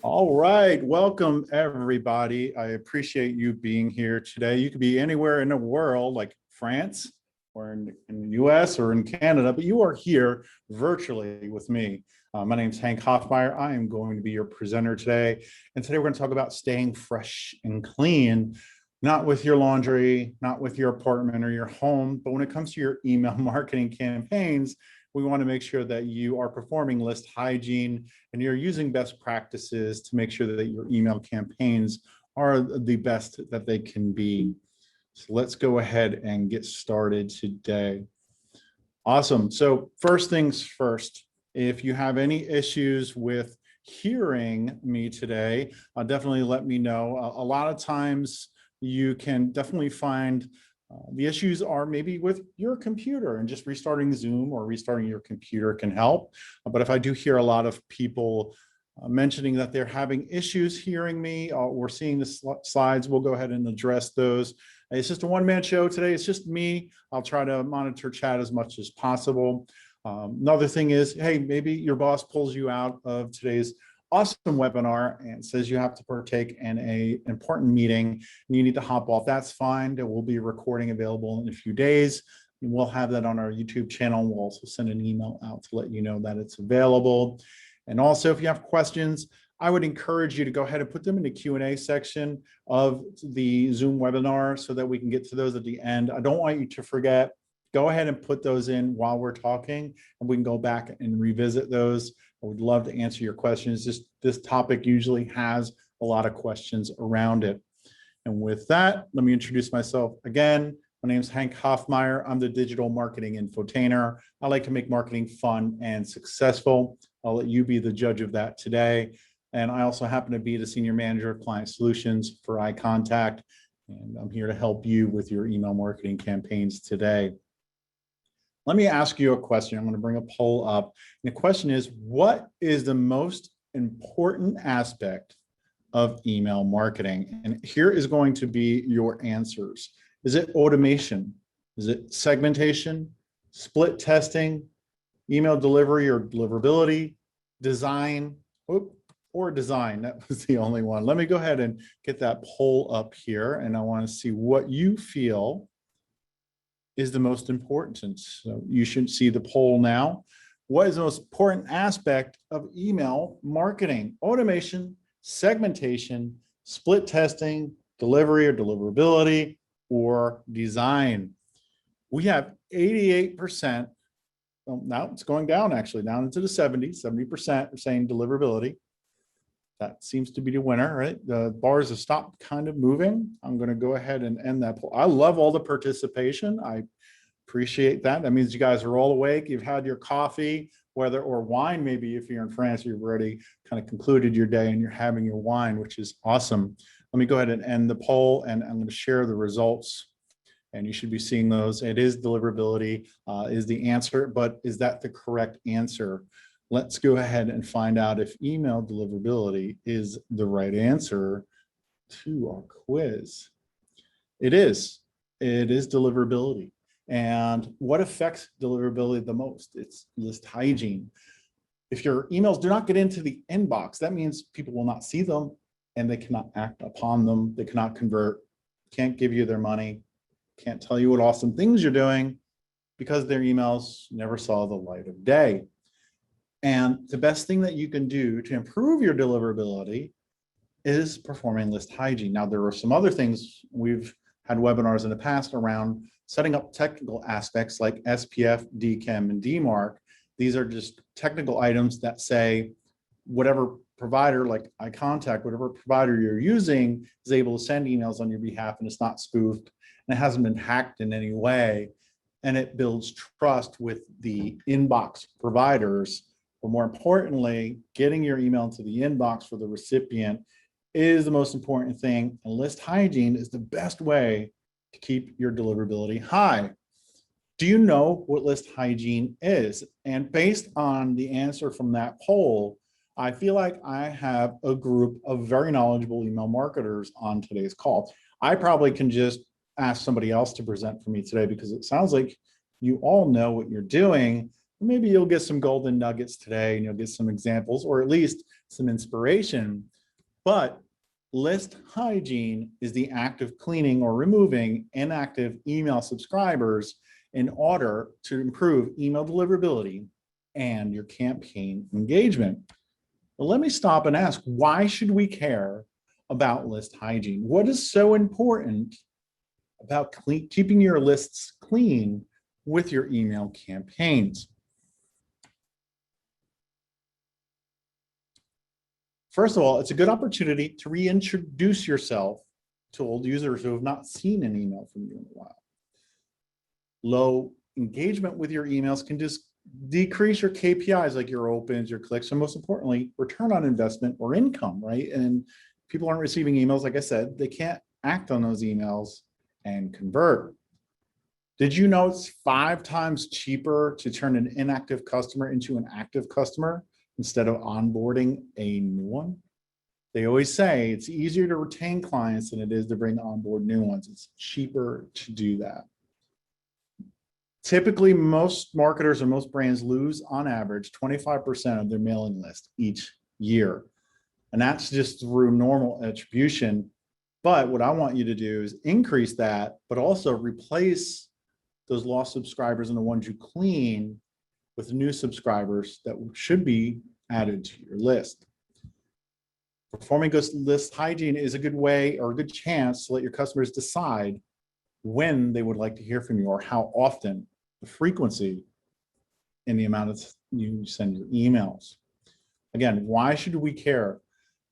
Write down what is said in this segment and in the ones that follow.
All right, welcome everybody. I appreciate you being here today. You could be anywhere in the world, like France or in the US or in Canada, but you are here virtually with me. My name is Hank Hoffmeyer. I am going to be your presenter today. And today we're going to talk about staying fresh and clean, not with your laundry, not with your apartment or your home, but when it comes to your email marketing campaigns, we want to make sure that you are performing list hygiene and you're using best practices to make sure that your email campaigns are the best that they can be. So let's go ahead and get started today. Awesome. So first things first, if you have any issues with hearing me today, definitely let me know. A lot of times you can definitely find the issues are maybe with your computer, and just restarting Zoom or restarting your computer can help. But if I do hear a lot of people mentioning that they're having issues hearing me or seeing the slides, we'll go ahead and address those. It's just a one-man show today. It's just me. I'll try to monitor chat as much as possible. Another thing is, hey, maybe your boss pulls you out of today's awesome webinar and says you have to partake in an important meeting and you need to hop off. That's fine. There will be a recording available in a few days. And we'll have that on our YouTube channel. We'll also send an email out to let you know that it's available. And also, if you have questions, I would encourage you to go ahead and put them in the Q&A section of the Zoom webinar so that we can get to those at the end. I don't want you to forget. Go ahead and put those in while we're talking, and we can go back and revisit those. I would love to answer your questions. This topic usually has a lot of questions around it. And with that, let me introduce myself again. My name is Hank Hoffmeyer. I'm the digital marketing infotainer. I like to make marketing fun and successful. I'll let you be the judge of that today. And I also happen to be the senior manager of client solutions for iContact. And I'm here to help you with your email marketing campaigns today. Let me ask you a question. I'm going to bring a poll up. And the question is, what is the most important aspect of email marketing? And here is going to be your answers. Is it automation? Is it segmentation, split testing, email delivery or deliverability, design, or design? That was the only one. Let me go ahead and get that poll up here. And I want to see what you feel is the most important. So you should see the poll now. What is the most important aspect of email marketing? Automation, segmentation, split testing, delivery or deliverability, or design. We have 88%. Well, now it's going down, actually, down into the 70s. 70% are saying deliverability. That seems to be the winner, right? The bars have stopped kind of moving. I'm going to go ahead and end that poll. I love all the participation. I appreciate that. That means you guys are all awake. You've had your coffee, or wine, maybe if you're in France, you've already kind of concluded your day and you're having your wine, which is awesome. Let me go ahead and end the poll, and I'm going to share the results. And you should be seeing those. It is deliverability is the answer, but is that the correct answer? Let's go ahead and find out if email deliverability is the right answer to our quiz. It is. It is deliverability. And what affects deliverability the most? It's list hygiene. If your emails do not get into the inbox, that means people will not see them and they cannot act upon them. They cannot convert, can't give you their money, can't tell you what awesome things you're doing because their emails never saw the light of day. And the best thing that you can do to improve your deliverability is performing list hygiene. Now, there are some other things. We've had webinars in the past around setting up technical aspects like SPF, DKIM, and DMARC. These are just technical items that say whatever provider, like iContact, whatever provider you're using is able to send emails on your behalf, and it's not spoofed, and it hasn't been hacked in any way, and it builds trust with the inbox providers. But more importantly, getting your email into the inbox for the recipient is the most important thing, and list hygiene is the best way to keep your deliverability high. Do you know what list hygiene is? And based on the answer from that poll, I feel like I have a group of very knowledgeable email marketers on today's call. I probably can just ask somebody else to present for me today because it sounds like you all know what you're doing. Maybe you'll get some golden nuggets today and you'll get some examples or at least some inspiration. But list hygiene is the act of cleaning or removing inactive email subscribers in order to improve email deliverability and your campaign engagement. But let me stop and ask, why should we care about list hygiene? What is so important about keeping your lists clean with your email campaigns? First of all, it's a good opportunity to reintroduce yourself to old users who have not seen an email from you in a while. Low engagement with your emails can just decrease your KPIs like your opens, your clicks, and most importantly, return on investment or income, right? And people aren't receiving emails, like I said, they can't act on those emails and convert. Did you know it's 5 times cheaper to turn an inactive customer into an active customer instead of onboarding a new one? They always say it's easier to retain clients than it is to bring on board new ones. It's cheaper to do that. Typically, most marketers and most brands lose on average 25% of their mailing list each year. And that's just through normal attribution. But what I want you to do is increase that, but also replace those lost subscribers and the ones you clean with new subscribers that should be added to your list. Performing good list hygiene is a good way or a good chance to let your customers decide when they would like to hear from you or how often, the frequency in the amount of you send your emails. Again, why should we care?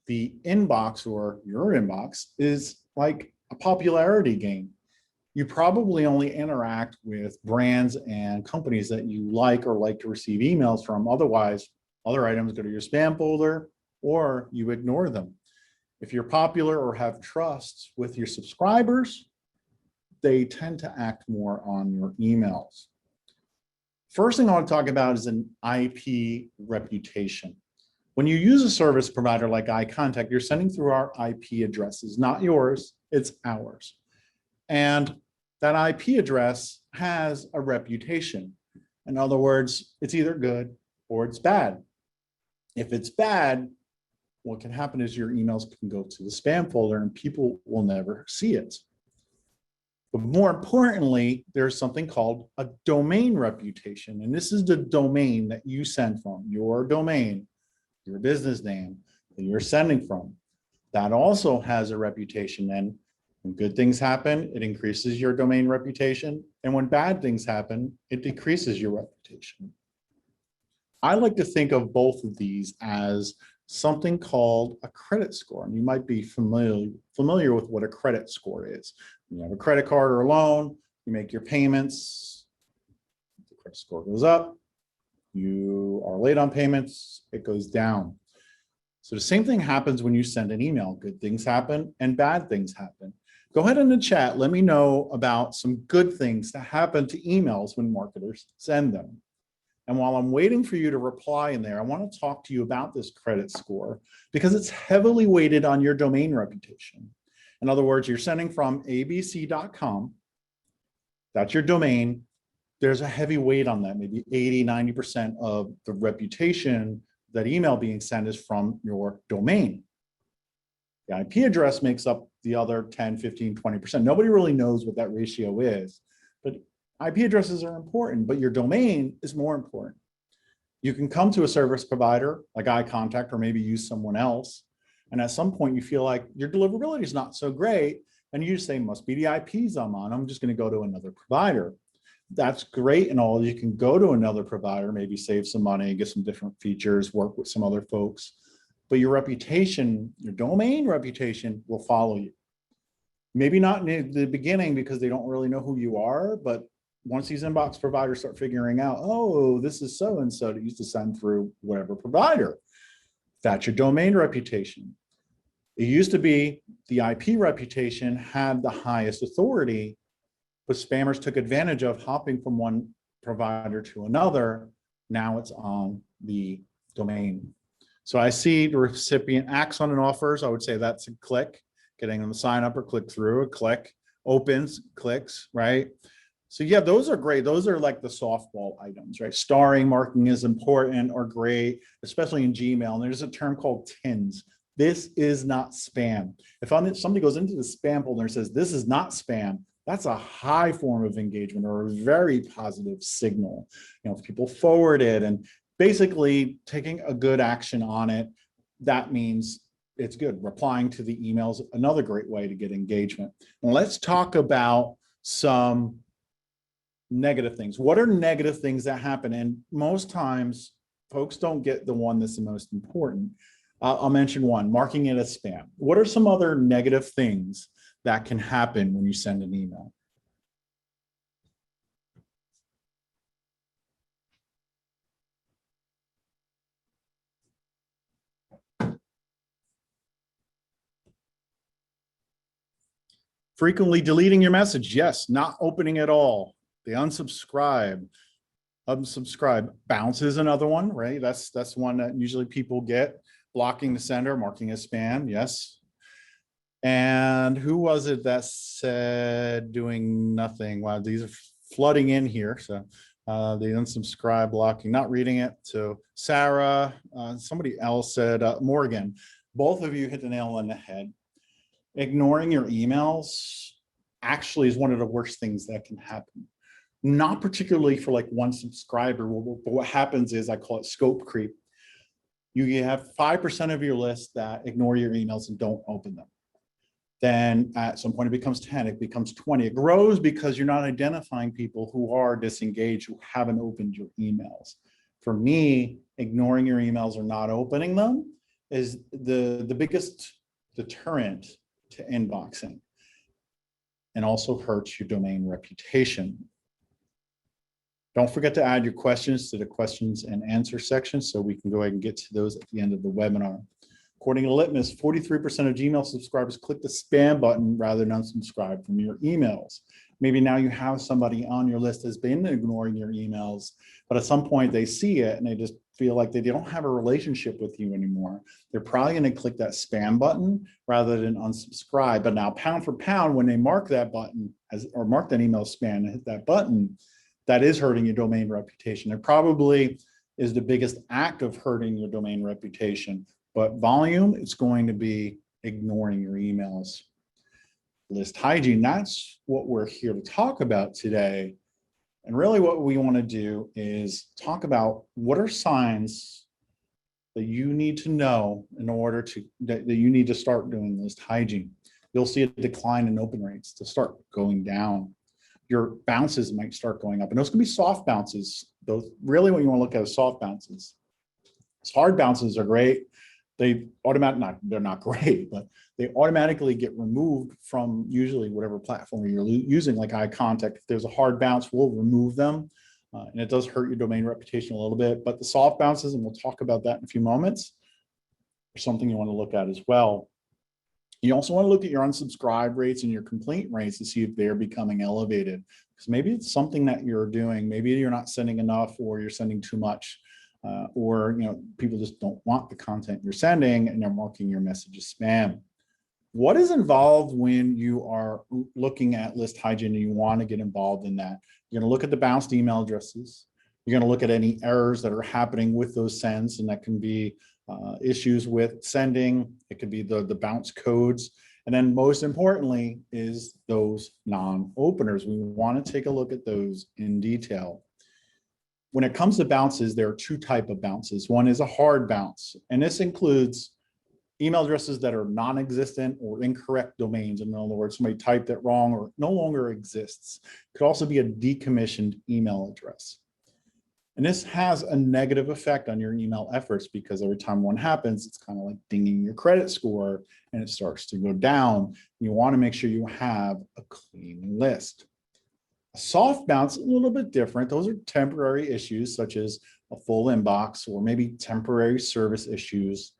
The inbox or your inbox is like a popularity game. You probably only interact with brands and companies that you like or like to receive emails from. Otherwise, other items go to your spam folder or you ignore them. If you're popular or have trust with your subscribers, they tend to act more on your emails. First thing I want to talk about is an IP reputation. When you use a service provider like iContact, you're sending through our IP addresses, not yours, it's ours. And that IP address has a reputation. In other words, it's either good or it's bad. If it's bad, what can happen is your emails can go to the spam folder and people will never see it. But more importantly, there's something called a domain reputation. And this is the domain that you send from, your domain, your business name that you're sending from. That also has a reputation. And when good things happen, it increases your domain reputation. And when bad things happen, it decreases your reputation. I like to think of both of these as something called a credit score. And you might be familiar with what a credit score is. You have a credit card or a loan, you make your payments, the credit score goes up, you are late on payments, it goes down. So the same thing happens when you send an email. Good things happen and bad things happen. Go ahead in the chat, let me know about some good things that happen to emails when marketers send them. And while I'm waiting for you to reply in there, I want to talk to you about this credit score because it's heavily weighted on your domain reputation. In other words, you're sending from abc.com, that's your domain. There's a heavy weight on that, maybe 80, 90% of the reputation that email being sent is from your domain. The IP address makes up the other 10, 15, 20%. Nobody really knows what that ratio is, but IP addresses are important, but your domain is more important. You can come to a service provider like iContact or maybe use someone else. And at some point you feel like your deliverability is not so great. And you just say, must be the IPs I'm on. I'm just going to go to another provider. That's great and all. You can go to another provider, maybe save some money, get some different features, work with some other folks. But your reputation, your domain reputation will follow you. Maybe not in the beginning because they don't really know who you are, but once these inbox providers start figuring out, oh, this is so-and-so that used to send through whatever provider, that's your domain reputation. It used to be the IP reputation had the highest authority, but spammers took advantage of hopping from one provider to another. Now it's on the domain. So I see the recipient acts on and offers. I would say that's a click, getting them to sign up or click through, a click, opens, clicks, right? So yeah, those are great. Those are like the softball items, right? Starring, marking is important or great, especially in Gmail. And there's a term called TINs. This is not spam. If somebody goes into the spam folder and says, this is not spam, that's a high form of engagement or a very positive signal. You know, if people forward it and basically taking a good action on it, that means it's good. Replying to the emails, another great way to get engagement. And let's talk about some negative things. What are negative things that happen? And most times folks don't get the one that's the most important. I'll mention one, marking it as spam. What are some other negative things that can happen when you send an email? Frequently deleting your message. Yes, not opening at all. The unsubscribe. Bounce is another one, right? That's one that usually people get. Blocking the sender, marking as spam. Yes. And who was it that said doing nothing? Wow, these are flooding in here. So the unsubscribe, blocking, not reading it. So Sarah, somebody else said, Morgan, both of you hit the nail on the head. Ignoring your emails actually is one of the worst things that can happen. Not particularly for like one subscriber, but what happens is, I call it scope creep. You have 5% of your list that ignore your emails and don't open them. Then at some point it becomes 10, it becomes 20. It grows because you're not identifying people who are disengaged, who haven't opened your emails. For me, ignoring your emails or not opening them is the biggest deterrent to inboxing, and also hurts your domain reputation. Don't forget to add your questions to the questions and answer section so we can go ahead and get to those at the end of the webinar. According to Litmus, 43% of Gmail subscribers click the spam button rather than unsubscribe from your emails. Maybe now you have somebody on your list that's been ignoring your emails, but at some point they see it and they just feel like they don't have a relationship with you anymore. They're probably going to click that spam button rather than unsubscribe. But now, pound for pound, when they mark that button or mark that email spam and hit that button, that is hurting your domain reputation. It probably is the biggest act of hurting your domain reputation. But volume, it's going to be ignoring your emails. List hygiene, that's what we're here to talk about today. And really what we want to do is talk about what are signs that you need to know in order to, that you need to start doing list hygiene. You'll see a decline in open rates to start going down. Your bounces might start going up, and those can be soft bounces. Those really what you want to look at is soft bounces. Hard bounces are great. They they're not great, but they automatically get removed from usually whatever platform you're using, like eye contact. If there's a hard bounce, we'll remove them. And it does hurt your domain reputation a little bit, but the soft bounces, and we'll talk about that in a few moments, are something you want to look at as well. You also want to look at your unsubscribe rates and your complaint rates to see if they're becoming elevated, because maybe it's something that you're doing. Maybe you're not sending enough, or you're sending too much. Or people just don't want the content you're sending and they're marking your message as spam. What is involved when you are looking at list hygiene and you want to get involved in that? You're going to look at the bounced email addresses. You're going to look at any errors that are happening with those sends, and that can be issues with sending. It could be the bounce codes. And then most importantly is those non-openers. We want to take a look at those in detail. When it comes to bounces, there are two types of bounces. One is a hard bounce, and this includes email addresses that are non-existent or incorrect domains. In other words, somebody typed it wrong or no longer exists. It could also be a decommissioned email address. And this has a negative effect on your email efforts, because every time one happens, it's kind of like dinging your credit score and it starts to go down. You want to make sure you have a clean list. Soft bounce, a little bit different. Those are temporary issues such as a full inbox or maybe temporary service issues,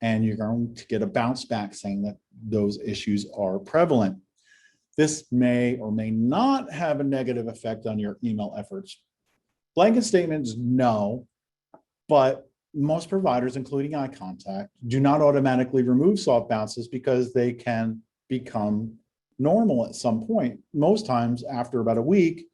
and you're going to get a bounce back saying that those issues are prevalent. This may or may not have a negative effect on your email efforts. Blanket statements, no, but most providers, including eye contact, do not automatically remove soft bounces because they can become normal at some point. Most times after about a week,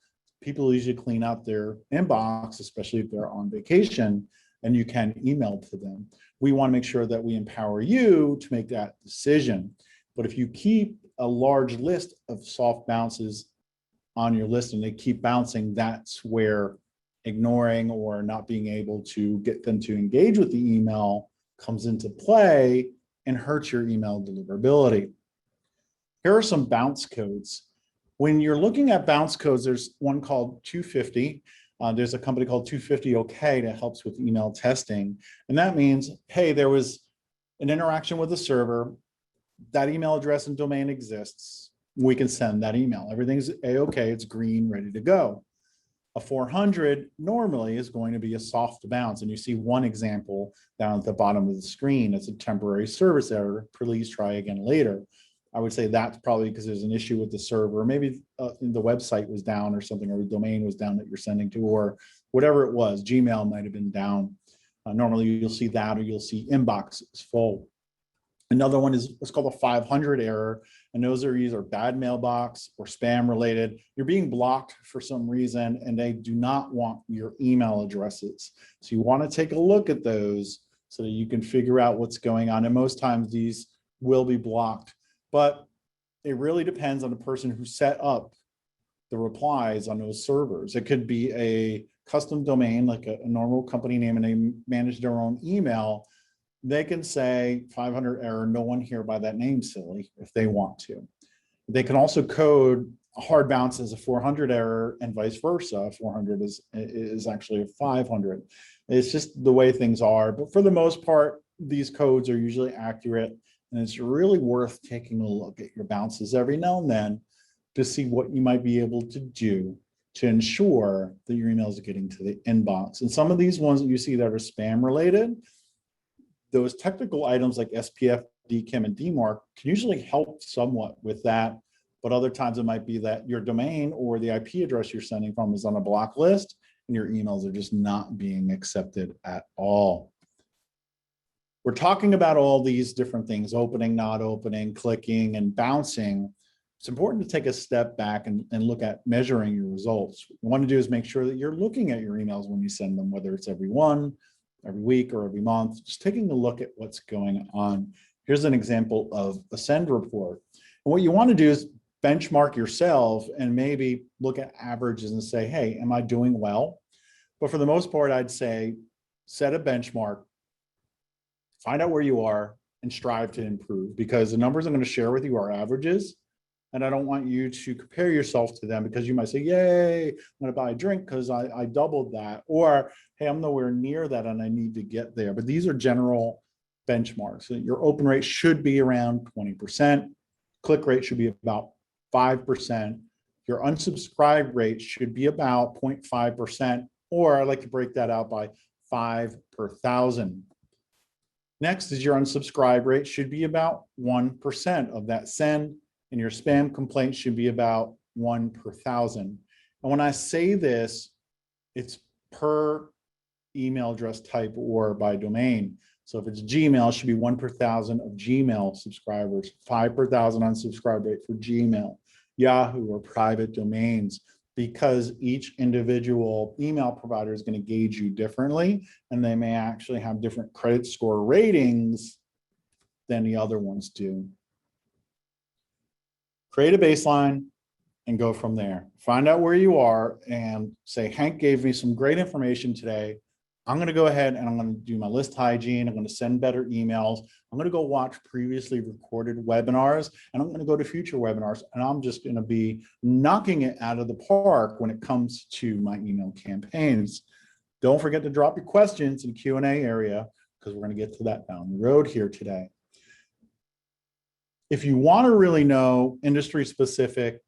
people usually clean out their inbox, especially if they're on vacation, and you can email to them. We want to make sure that we empower you to make that decision. But if you keep a large list of soft bounces on your list and they keep bouncing, that's where ignoring or not being able to get them to engage with the email comes into play and hurts your email deliverability. Here are some bounce codes. When you're looking at bounce codes, there's one called 250. There's a company called 250 OK that helps with email testing. And that means, hey, there was an interaction with the server, that email address and domain exists. We can send that email. Everything's A-OK, it's green, ready to go. A 400 normally is going to be a soft bounce. And you see one example down at the bottom of the screen. It's a temporary service error. Please try again later. I would say that's probably because there's an issue with the server. Maybe the website was down or something, or the domain was down that you're sending to, or whatever it was. Gmail might have been down. Normally you'll see that, or you'll see inbox is full. Another one is what's called a 500 error. And those are either bad mailbox or spam related. You're being blocked for some reason and they do not want your email addresses. So you want to take a look at those so that you can figure out what's going on. And most times these will be blocked, but it really depends on the person who set up the replies on those servers. It could be a custom domain, like a normal company name, and they manage their own email. They can say 500 error, no one here by that name, silly, if they want to. They can also code a hard bounce as a 400 error and vice versa. 400 is actually a 500. It's just the way things are. But for the most part, these codes are usually accurate. And it's really worth taking a look at your bounces every now and then to see what you might be able to do to ensure that your emails are getting to the inbox. And some of these ones that you see that are spam related, those technical items like SPF, DKIM, and DMARC can usually help somewhat with that. But other times it might be that your domain or the IP address you're sending from is on a block list and your emails are just not being accepted at all. We're talking about all these different things, opening, not opening, clicking, and bouncing. It's important to take a step back and look at measuring your results. What you want to do is make sure that you're looking at your emails when you send them, whether it's every week or every month, just taking a look at what's going on. Here's an example of a send report. And what you want to do is benchmark yourself and maybe look at averages and say, hey, am I doing well? But for the most part, I'd say set a benchmark, find out where you are, and strive to improve, because the numbers I'm going to share with you are averages. And I don't want you to compare yourself to them, because you might say, yay, I'm going to buy a drink because I doubled that. Or, hey, I'm nowhere near that and I need to get there. But these are general benchmarks. So your open rate should be around 20%. Click rate should be about 5%. Your unsubscribe rate should be about 0.5%. Or I like to break that out by 5 per 1,000. Next is your unsubscribe rate should be about 1% of that send. And your spam complaint should be about 1 per 1,000. And when I say this, it's per email address type or by domain. So if it's Gmail, it should be 1 per 1,000 of Gmail subscribers, 5 per 1,000 unsubscribe rate for Gmail, Yahoo, or private domains, because each individual email provider is going to gauge you differently, and they may actually have different credit score ratings than the other ones do. Create a baseline and go from there. Find out where you are and say, Hank gave me some great information today. I'm going to go ahead and I'm going to do my list hygiene. I'm going to send better emails. I'm going to go watch previously recorded webinars, and I'm going to go to future webinars, and I'm just going to be knocking it out of the park when it comes to my email campaigns. Don't forget to drop your questions in the Q&A area, because we're going to get to that down the road here today. If you want to really know industry specific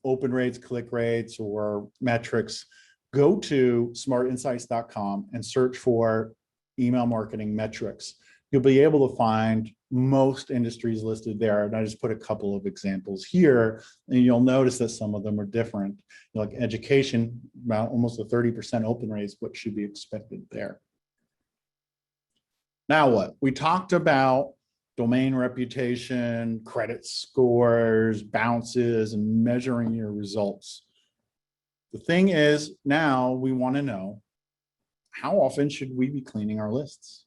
open rates, click rates, or metrics, go to smartinsights.com and search for email marketing metrics. You'll be able to find most industries listed there. And I just put a couple of examples here, and you'll notice that some of them are different. Like education, about almost a 30% open rate is what should be expected there. Now what? We talked about domain reputation, credit scores, bounces, and measuring your results. The thing is, now we want to know, how often should we be cleaning our lists?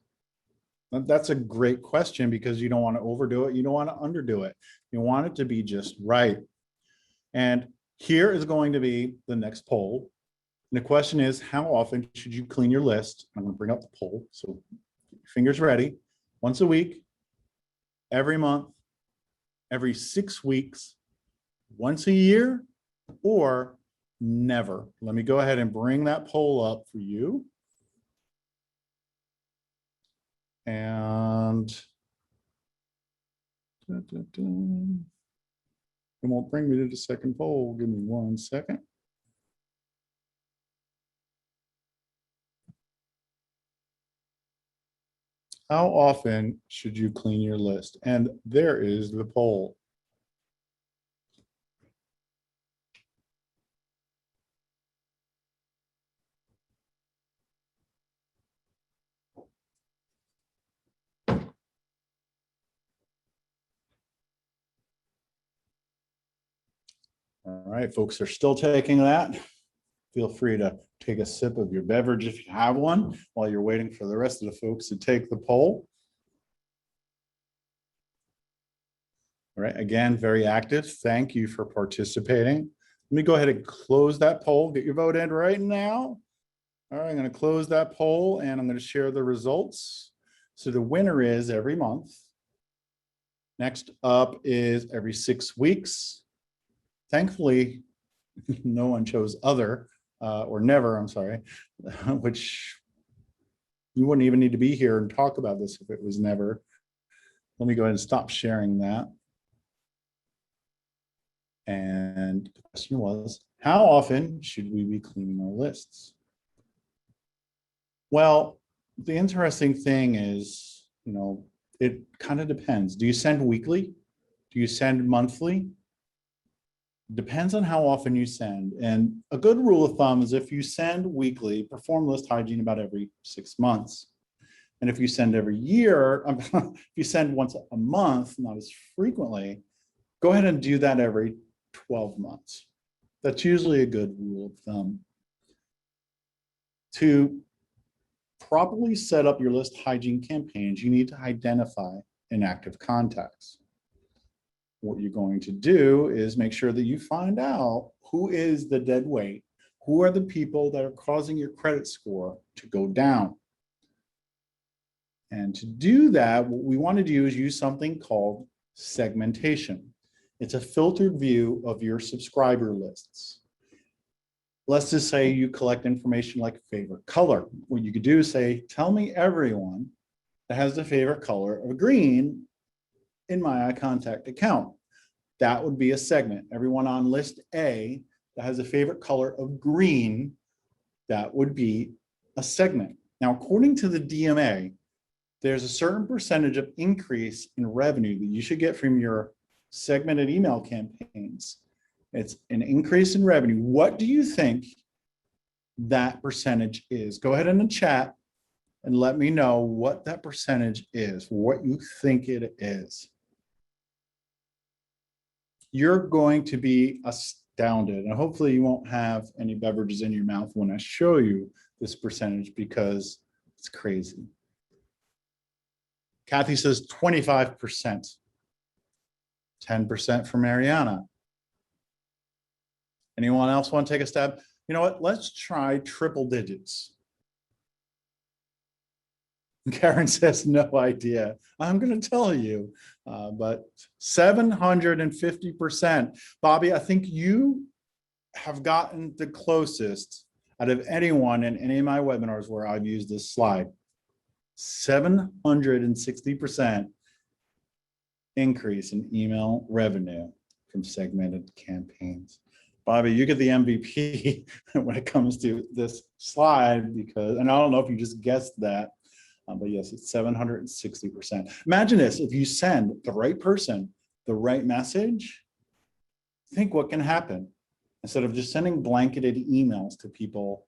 That's a great question because you don't want to overdo it. You don't want to underdo it. You want it to be just right. And here is going to be the next poll. And the question is, how often should you clean your list? I'm going to bring up the poll. So fingers ready. Once a week, every month, every 6 weeks, once a year, or never. Let me go ahead and bring that poll up for you. And it won't bring me to the second poll. Give me 1 second. How often should you clean your list? And there is the poll. All right, folks are still taking that. Feel free to take a sip of your beverage if you have one while you're waiting for the rest of the folks to take the poll. All right, again, very active. Thank you for participating. Let me go ahead and close that poll. Get your vote in right now. All right, I'm going to close that poll and I'm going to share the results. So the winner is every month. Next up is every 6 weeks. Thankfully, no one chose other or never, I'm sorry, which you wouldn't even need to be here and talk about this if it was never. Let me go ahead and stop sharing that. And the question was, how often should we be cleaning our lists? Well, the interesting thing is, it kind of depends. Do you send weekly? Do you send monthly? Depends on how often you send. And a good rule of thumb is if you send weekly, perform list hygiene about every 6 months. And if you send every year, if you send once a month, not as frequently, go ahead and do that every 12 months. That's usually a good rule of thumb. To properly set up your list hygiene campaigns, you need to identify inactive contacts. What you're going to do is make sure that you find out who is the dead weight, who are the people that are causing your credit score to go down. And to do that, what we want to do is use something called segmentation. It's a filtered view of your subscriber lists. Let's just say you collect information like favorite color. What you could do is say, tell me everyone that has the favorite color of green in my iContact account. That would be a segment. Everyone on list A that has a favorite color of green, that would be a segment. Now, according to the DMA, there's a certain percentage of increase in revenue that you should get from your segmented email campaigns. It's an increase in revenue. What do you think that percentage is? Go ahead in the chat and let me know what that percentage is, what you think it is. You're going to be astounded, and hopefully you won't have any beverages in your mouth when I show you this percentage because it's crazy. Kathy says 25%, 10% for Mariana. Anyone else want to take a stab? You know what? Let's try triple digits. Karen says, no idea. I'm going to tell you, but 750%. Bobby, I think you have gotten the closest out of anyone in any of my webinars where I've used this slide. 760% increase in email revenue from segmented campaigns. Bobby, you get the MVP when it comes to this slide because, and I don't know if you just guessed that, but yes, it's 760%. Imagine this, if you send the right person the right message, think what can happen instead of just sending blanketed emails to people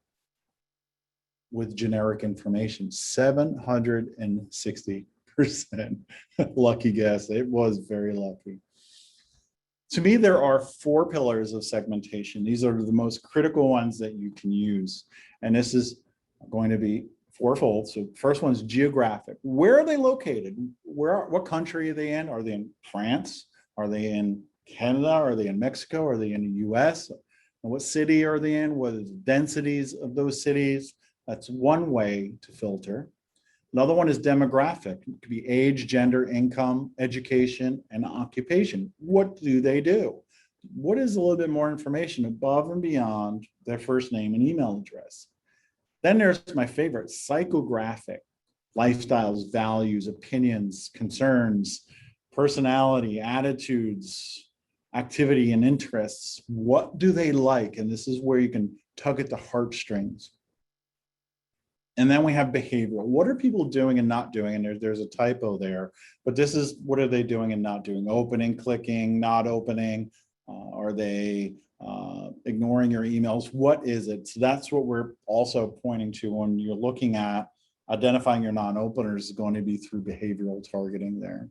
with generic information. 760%. Lucky guess. It was very lucky. To me, there are 4 pillars of segmentation. These are the most critical ones that you can use. And this is going to be fourfold. So first one is geographic. Where are they located? What country are they in? Are they in France? Are they in Canada? Are they in Mexico? Are they in the US? And what city are they in? What are the densities of those cities? That's one way to filter. Another one is demographic. It could be age, gender, income, education, and occupation. What do they do? What is a little bit more information above and beyond their first name and email address? Then there's my favorite, psychographic. Lifestyles, values, opinions, concerns, personality, attitudes, activity, and interests. What do they like? And this is where you can tug at the heartstrings. And then we have behavioral. What are people doing and not doing? And there's a typo there, but this is what are they doing and not doing? Opening, clicking, not opening. Are they ignoring your emails? What is it? So that's what we're also pointing to when you're looking at identifying your non-openers is going to be through behavioral targeting there.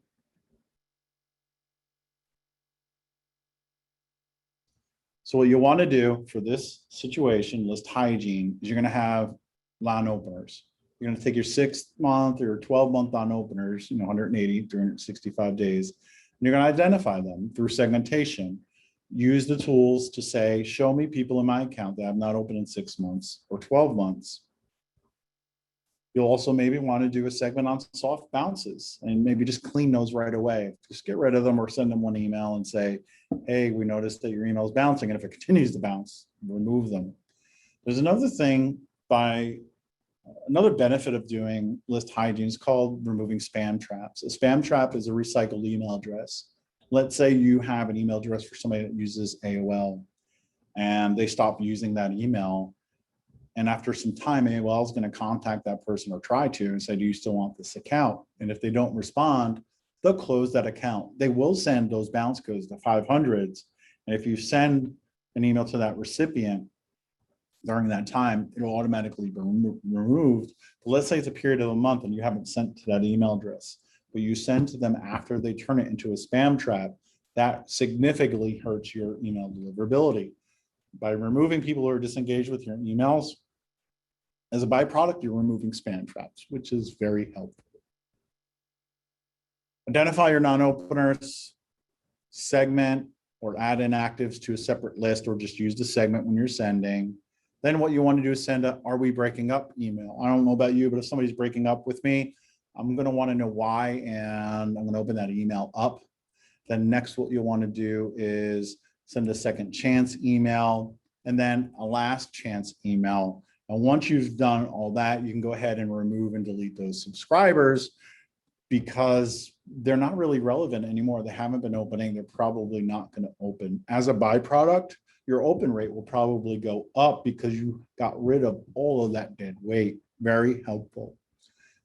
So what you want to do for this situation, list hygiene, is you're going to have non-openers. You're going to take your 6-month or 12-month non-openers, 180, 365 days, and you're going to identify them through segmentation. Use the tools to say, show me people in my account that have not opened in 6 months or 12 months. You'll also maybe want to do a segment on soft bounces and maybe just clean those right away. Just get rid of them or send them one email and say, hey, we noticed that your email is bouncing. And if it continues to bounce, remove them. There's another thing another benefit of doing list hygiene is called removing spam traps. A spam trap is a recycled email address. Let's say you have an email address for somebody that uses AOL and they stop using that email. And after some time, AOL is going to contact that person or try to and say, do you still want this account? And if they don't respond, they'll close that account. They will send those bounce codes, the 500s. And if you send an email to that recipient during that time, it'll automatically be removed. But let's say it's a period of a month and you haven't sent to that email address, but you send to them after they turn it into a spam trap, that significantly hurts your email deliverability. By removing people who are disengaged with your emails, as a byproduct, you're removing spam traps, which is very helpful. Identify your non-openers, segment or add inactives to a separate list, or just use the segment when you're sending. Then what you want to do is send a "are we breaking up" email. I don't know about you, but if somebody's breaking up with me, I'm going to want to know why, and I'm going to open that email up. Then next, what you'll want to do is send a second chance email, and then a last chance email. And once you've done all that, you can go ahead and remove and delete those subscribers because they're not really relevant anymore. They haven't been opening. They're probably not going to open. As a byproduct, your open rate will probably go up because you got rid of all of that dead weight. Very helpful.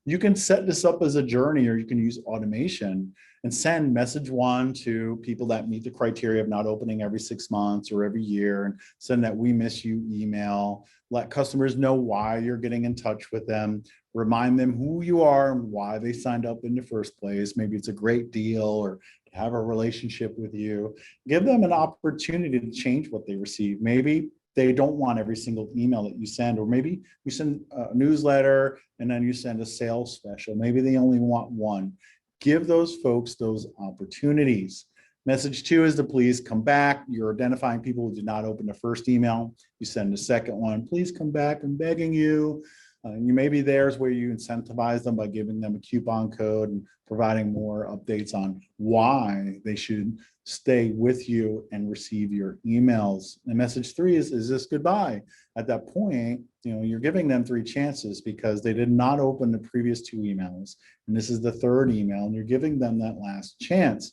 You can set this up as a journey, or you can use automation and send message 1 to people that meet the criteria of not opening every 6 months or every year, and send that "we miss you" email. Let customers know why you're getting in touch with them. Remind them who you are and why they signed up in the first place. Maybe it's a great deal or to have a relationship with you. Give them an opportunity to change what they receive. Maybe they don't want every single email that you send, or maybe you send a newsletter and then you send a sales special. Maybe they only want one. Give those folks those opportunities. Message 2 is to please come back. You're identifying people who did not open the first email. You send the second one, please come back, I'm begging you. Maybe there's where you incentivize them by giving them a coupon code and providing more updates on why they should stay with you and receive your emails. And message 3 is this goodbye? At that point, you're giving them 3 chances because they did not open the previous 2 emails. And this is the 3rd email, and you're giving them that last chance.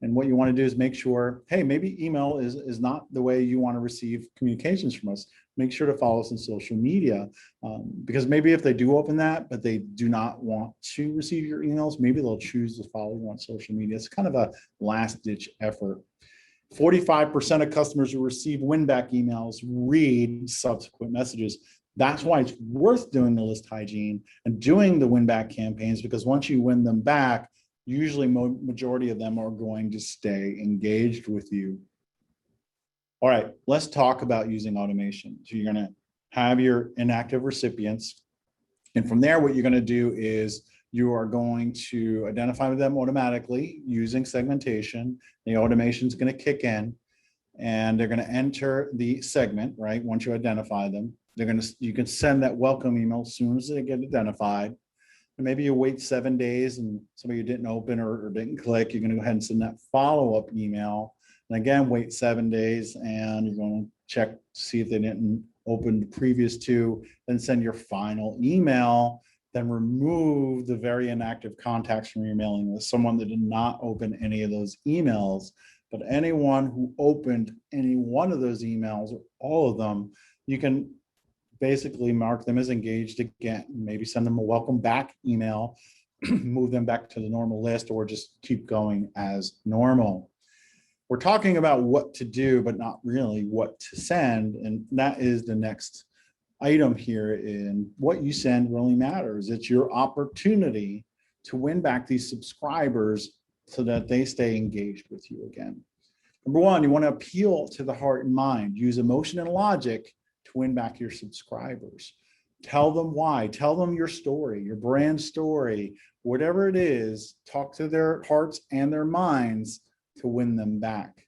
And what you want to do is make sure, hey, maybe email is not the way you want to receive communications from us. Make sure to follow us on social media, because maybe if they do open that, but they do not want to receive your emails, maybe they'll choose to follow you on social media. It's kind of a last ditch effort. 45% of customers who receive win-back emails read subsequent messages. That's why it's worth doing the list hygiene and doing the win-back campaigns, because once you win them back, Usually majority of them are going to stay engaged with you. All right, let's talk about using automation. So you're going to have your inactive recipients. And from there, what you're going to do is you are going to identify them automatically using segmentation. The automation is going to kick in and they're going to enter the segment, right? Once you identify them, you can send that welcome email as soon as they get identified. And maybe you wait 7 days and somebody you didn't open or didn't click, you're going to go ahead and send that follow-up email. And again, wait 7 days and you're going to check to see if they didn't open the previous two, then send your final email, then remove the very inactive contacts from your mailing list, someone that did not open any of those emails. But anyone who opened any one of those emails or all of them, you can basically mark them as engaged again, maybe send them a welcome back email, move them back to the normal list, or just keep going as normal. We're talking about what to do, but not really what to send. And that is the next item here. In what you send really matters. It's your opportunity to win back these subscribers so that they stay engaged with you again. Number one, you want to appeal to the heart and mind. Use emotion and logic to win back your subscribers. Tell them why. Tell them your story, your brand story, whatever it is. Talk to their hearts and their minds to win them back.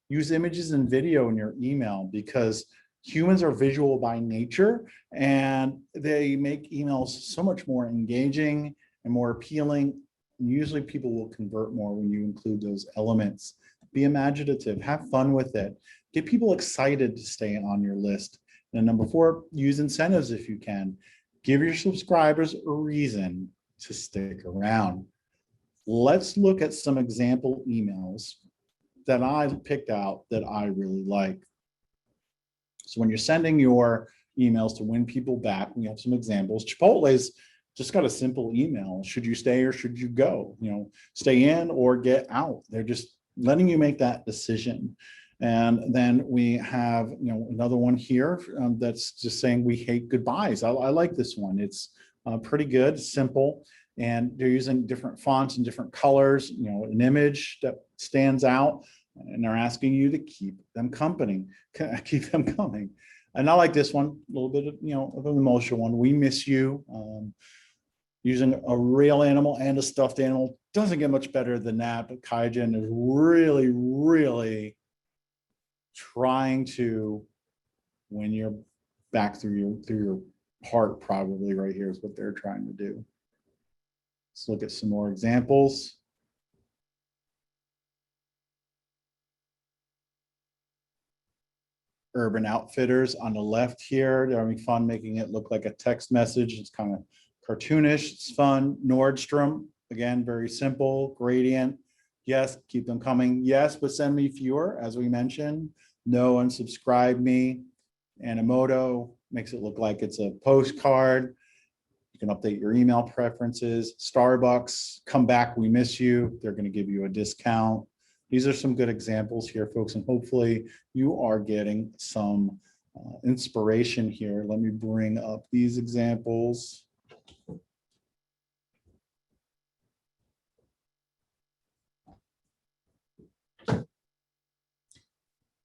Use images and video in your email because humans are visual by nature and they make emails so much more engaging and more appealing. Usually people will convert more when you include those elements. Be imaginative, have fun with it. Get people excited to stay on your list. And number four, use incentives if you can. Give your subscribers a reason to stick around. Let's look at some example emails that I picked out that I really like. So when you're sending your emails to win people back, we have some examples. Chipotle's just got a simple email. Should you stay or should you go? Stay in or get out. They're just letting you make that decision. And then we have, another one here that's just saying we hate goodbyes. I like this one. It's pretty good, simple, and they're using different fonts and different colors, an image that stands out, and they're asking you to keep them company, keep them coming. And I like this one, a little bit of, of an emotional one. We miss you. Using a real animal and a stuffed animal doesn't get much better than that, but Kaijin is really, really trying to win your back through your heart. Probably right here is what they're trying to do. Let's look at some more examples. Urban Outfitters on the left here. They're having fun making it look like a text message. It's kind of cartoonish. It's fun. Nordstrom, again, very simple. Gradient. Yes, keep them coming. Yes, but send me fewer, as we mentioned. No, unsubscribe me. Animoto makes it look like it's a postcard. You can update your email preferences. Starbucks, come back, we miss you. They're going to give you a discount. These are some good examples here, folks, and hopefully you are getting some inspiration here. Let me bring up these examples.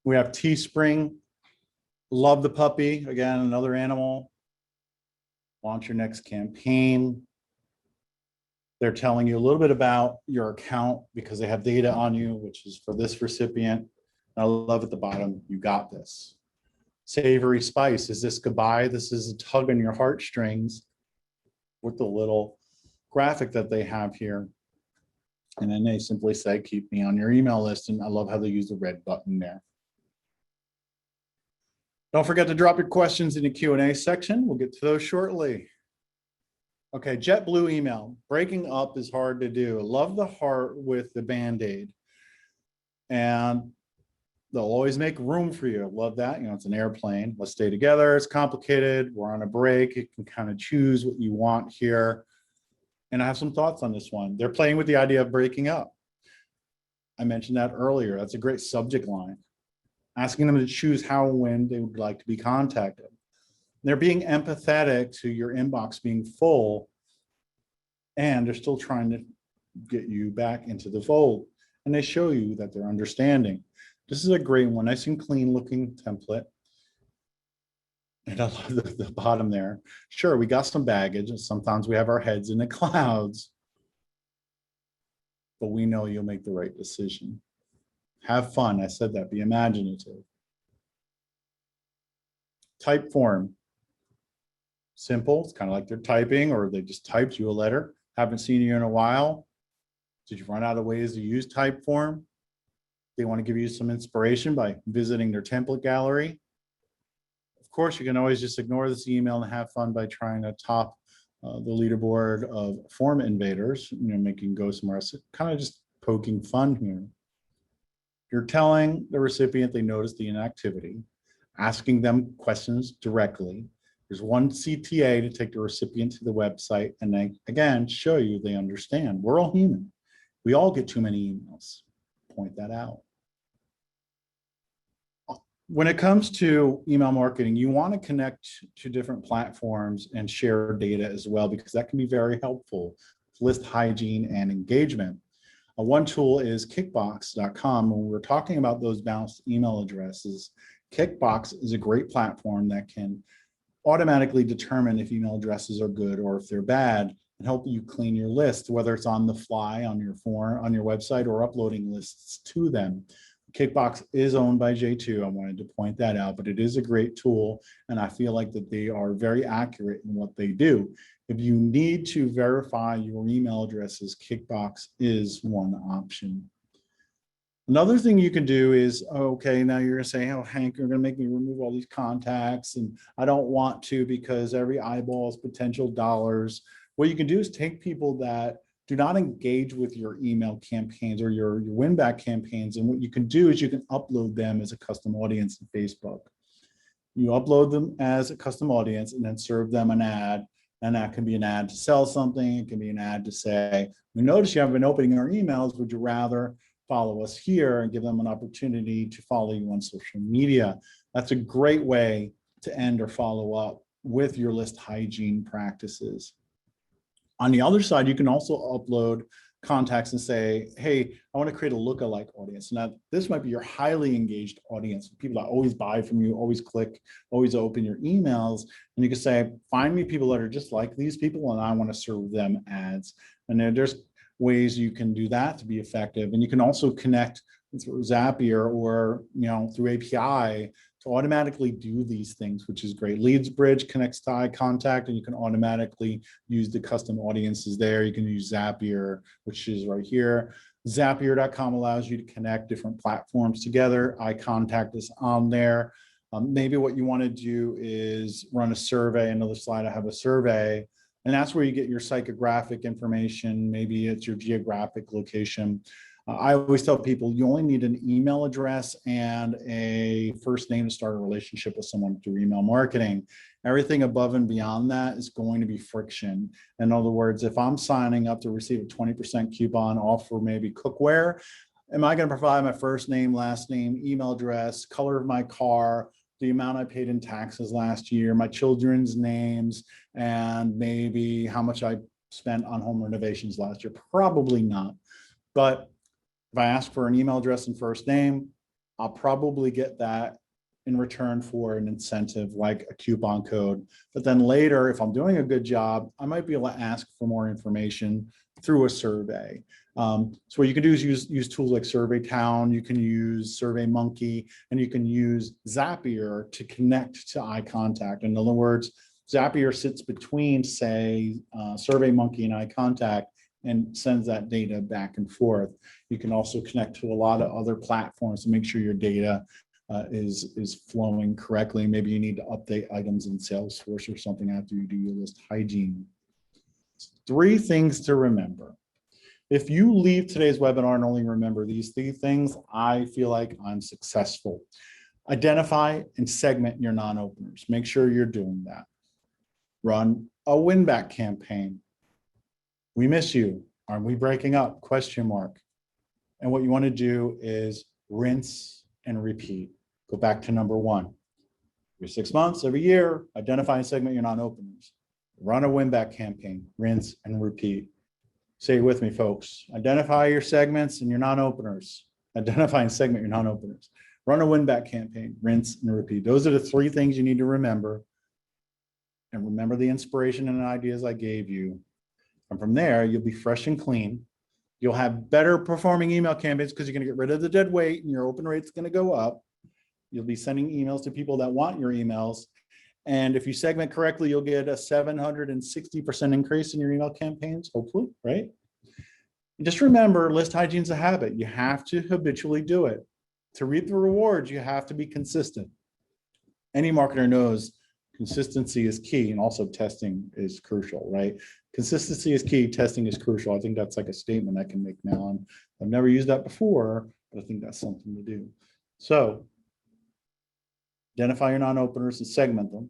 We have Teespring, love the puppy, again, another animal. Launch your next campaign. They're telling you a little bit about your account because they have data on you, which is for this recipient. I love at the bottom, you got this. Savory Spice, is this goodbye? This is a tug on your heartstrings with the little graphic that they have here. And then they simply say, keep me on your email list. And I love how they use the red button there. Don't forget to drop your questions in the Q&A section. We'll get to those shortly. Okay, JetBlue email. Breaking up is hard to do. Love the heart with the Band-Aid. And they'll always make room for you. Love that. It's an airplane. Let's stay together. It's complicated. We're on a break. You can kind of choose what you want here. And I have some thoughts on this one. They're playing with the idea of breaking up. I mentioned that earlier. That's a great subject line. Asking them to choose how and when they would like to be contacted. They're being empathetic to your inbox being full, and they're still trying to get you back into the fold. And they show you that they're understanding. This is a great one, nice and clean looking template. And I love the bottom there. Sure, we got some baggage, and sometimes we have our heads in the clouds, but we know you'll make the right decision. Have fun. I said that. Be imaginative. Type form. Simple. It's kind of like they're typing, or they just typed you a letter. Haven't seen you in a while. Did you run out of ways to use type form? They want to give you some inspiration by visiting their template gallery. Of course, you can always just ignore this email and have fun by trying to top the leaderboard of form invaders, making go somewhere else, kind of just poking fun here. You're telling the recipient they noticed the inactivity, asking them questions directly. There's one CTA to take the recipient to the website, and they, again, show you they understand. We're all human. We all get too many emails. Point that out. When it comes to email marketing, you want to connect to different platforms and share data as well, because that can be very helpful. List hygiene and engagement. One tool is kickbox.com. When we're talking about those bounced email addresses, Kickbox is a great platform that can automatically determine if email addresses are good or if they're bad, and help you clean your list, whether it's on the fly on your form, on your website, or uploading lists to them. Kickbox is owned by J2. I wanted to point that out, but it is a great tool, and I feel like that they are very accurate in what they do. If you need to verify your email addresses, Kickbox is one option. Another thing you can do is, okay, now you're gonna say, oh, Hank, you're gonna make me remove all these contacts, and I don't want to because every eyeball is potential dollars. What you can do is take people that do not engage with your email campaigns or your win-back campaigns. And what you can do is you can upload them as a custom audience in Facebook. You upload them as a custom audience and then serve them an ad. And that can be an ad to sell something. It can be an ad to say, we notice you haven't been opening our emails. Would you rather follow us here, and give them an opportunity to follow you on social media? That's a great way to end or follow up with your list hygiene practices. On the other side, you can also upload contacts and say, hey, I want to create a lookalike audience. Now, this might be your highly engaged audience, people that always buy from you, always click, always open your emails. And you can say, find me people that are just like these people, and I want to serve them ads. And there's ways you can do that to be effective. And you can also connect through Zapier or through API to automatically do these things, which is great. LeadsBridge connects to iContact, and you can automatically use the custom audiences there. You can use Zapier, which is right here. Zapier.com allows you to connect different platforms together. iContact is on there. Maybe what you want to do is run a survey. Another slide, I have a survey, and that's where you get your psychographic information. Maybe it's your geographic location. I always tell people you only need an email address and a first name to start a relationship with someone through email marketing. Everything above and beyond that is going to be friction. In other words, if I'm signing up to receive a 20% coupon off for maybe cookware, am I going to provide my first name, last name, email address, color of my car, the amount I paid in taxes last year, my children's names, and maybe how much I spent on home renovations last year? Probably not. But if I ask for an email address and first name, I'll probably get that in return for an incentive like a coupon code. But then later, if I'm doing a good job, I might be able to ask for more information through a survey. So what you can do is use tools like SurveyTown, you can use SurveyMonkey, and you can use Zapier to connect to iContact. In other words, Zapier sits between, say, SurveyMonkey and iContact, and sends that data back and forth. You can also connect to a lot of other platforms to make sure your data is flowing correctly. Maybe you need to update items in Salesforce or something after you do your list hygiene. 3 things to remember. If you leave today's webinar and only remember these 3 things, I feel like I'm successful. Identify and segment your non-openers. Make sure you're doing that. Run a win-back campaign. We miss you. Aren't we breaking up? Question mark. And what you want to do is rinse and repeat. Go back to number 1. Every 6 months, every year, identify and segment your non-openers. Run a win-back campaign. Rinse and repeat. Say it with me, folks. Identify your segments and your non-openers. Identify and segment your non-openers. Run a win-back campaign, rinse and repeat. Those are the 3 things you need to remember. And remember the inspiration and ideas I gave you. And from there, you'll be fresh and clean. You'll have better performing email campaigns because you're going to get rid of the dead weight and your open rate's going to go up. You'll be sending emails to people that want your emails. And if you segment correctly, you'll get a 760% increase in your email campaigns, hopefully, right? And just remember, list hygiene is a habit. You have to habitually do it. To reap the rewards, you have to be consistent. Any marketer knows consistency is key, and also testing is crucial, right? Consistency is key, testing is crucial. I think that's like a statement I can make now. And I've never used that before, but I think that's something to do. So identify your non-openers and segment them.